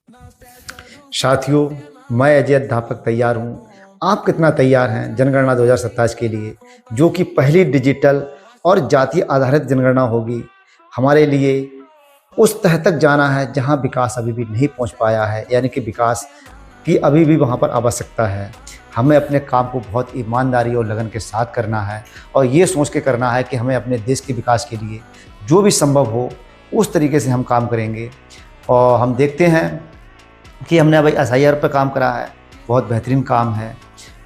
साथियों, मैं अजय अध्यापक तैयार हूँ। आप कितना तैयार हैं जनगणना 2027 के लिए, जो कि पहली डिजिटल और जाति आधारित जनगणना होगी। हमारे लिए उस तह तक जाना है जहाँ विकास अभी भी नहीं पहुँच पाया है, यानी कि विकास की अभी भी वहाँ पर आवश्यकता है। हमें अपने काम को बहुत ईमानदारी और लगन के साथ करना है और ये सोच के करना है कि हमें अपने देश के विकास के लिए जो भी संभव हो उस तरीके से हम काम करेंगे। और हम देखते हैं कि हमने अभी एसआईआर पर काम करा है, बहुत बेहतरीन काम है।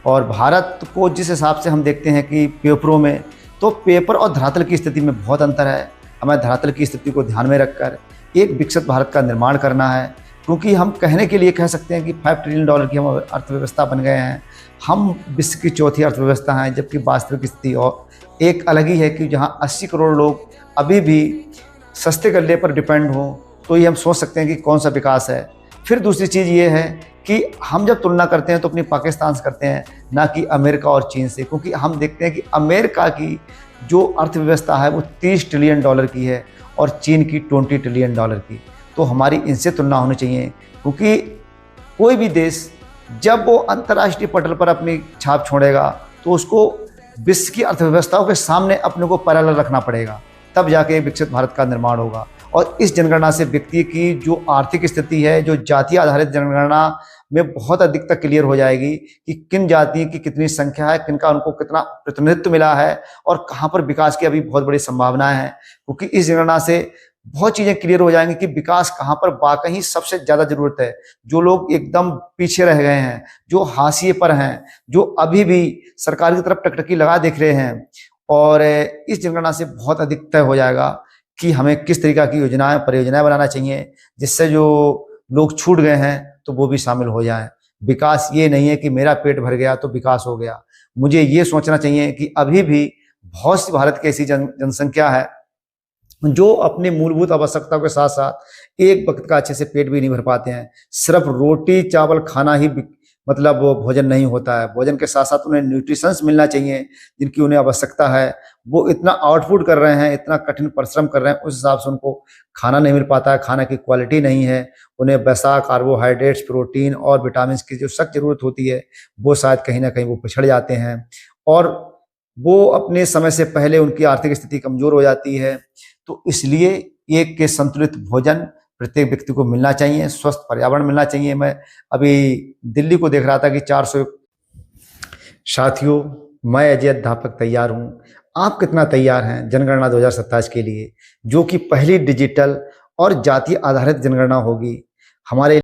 और भारत को जिस हिसाब से हम देखते हैं कि पेपरों में, तो पेपर और धरातल की स्थिति में बहुत अंतर है। हमें धरातल की स्थिति को ध्यान में रखकर एक विकसित भारत का निर्माण करना है, क्योंकि हम कहने के लिए कह सकते हैं कि $5 ट्रिलियन की हम अर्थव्यवस्था बन गए हैं। हम विश्व की चौथी अर्थव्यवस्था हैं, जबकि वास्तविक स्थिति और एक अलग ही है कि जहाँ 80 करोड़ लोग अभी भी सस्ते गल्ले पर डिपेंड हों, तो ये हम सोच सकते हैं कि कौन सा विकास है। फिर दूसरी चीज़ ये है कि हम जब तुलना करते हैं तो अपनी पाकिस्तान से करते हैं, ना कि अमेरिका और चीन से, क्योंकि हम देखते हैं कि अमेरिका की जो अर्थव्यवस्था है वो $30 ट्रिलियन की है और चीन की $20 ट्रिलियन की। तो हमारी इनसे तुलना होनी चाहिए, क्योंकि कोई भी देश जब वो अंतर्राष्ट्रीय पटल पर अपनी छाप छोड़ेगा तो उसको विश्व की अर्थव्यवस्थाओं के सामने अपने को पैरेलल रखना पड़ेगा, तब जाके विकसित भारत का निर्माण होगा। और इस जनगणना से व्यक्ति की जो आर्थिक स्थिति है, जो जाति आधारित जनगणना में बहुत अधिक तक क्लियर हो जाएगी कि किन जातियों की कितनी संख्या है, किनका उनको कितना प्रतिनिधित्व मिला है और कहाँ पर विकास की अभी बहुत बड़ी संभावनाएं हैं। क्योंकि इस जनगणना से बहुत चीज़ें क्लियर हो जाएंगी कि विकास कहाँ पर वाकई सबसे ज़्यादा जरूरत है। जो लोग एकदम पीछे रह गए हैं, जो हाशिए पर हैं, जो अभी भी सरकार की तरफ टकटकी लगा देख रहे हैं, और इस जनगणना से बहुत अधिक तय हो जाएगा कि हमें किस तरीका की योजनाएं परियोजनाएं बनाना चाहिए, जिससे जो लोग छूट गए हैं तो वो भी शामिल हो जाएं। विकास ये नहीं है कि मेरा पेट भर गया तो विकास हो गया। मुझे ये सोचना चाहिए कि अभी भी बहुत सी भारत की ऐसी जनसंख्या है जो अपने मूलभूत आवश्यकताओं के साथ साथ एक वक्त का अच्छे से पेट भी नहीं भर पाते हैं। सिर्फ रोटी चावल खाना ही मतलब वो भोजन नहीं होता है। भोजन के साथ साथ उन्हें न्यूट्रिशंस मिलना चाहिए जिनकी उन्हें आवश्यकता है। वो इतना आउटपुट कर रहे हैं, इतना कठिन परिश्रम कर रहे हैं, उस हिसाब से उनको खाना नहीं मिल पाता है, खाना की क्वालिटी नहीं है। उन्हें वसा, कार्बोहाइड्रेट्स, प्रोटीन और विटामिन की जो सख्त जरूरत होती है वो शायद कहीं ना कहीं वो पिछड़ जाते हैं, और वो अपने समय से पहले उनकी आर्थिक स्थिति कमजोर हो जाती है। तो इसलिए एक के संतुलित भोजन प्रत्येक व्यक्ति को मिलना चाहिए, स्वस्थ पर्यावरण मिलना चाहिए। मैं अभी दिल्ली को देख रहा था कि 400। साथियों, मैं अजय अध्यापक तैयार हूँ। आप कितना तैयार हैं जनगणना 2027 के लिए, जो कि पहली डिजिटल और जाति आधारित जनगणना होगी। हमारे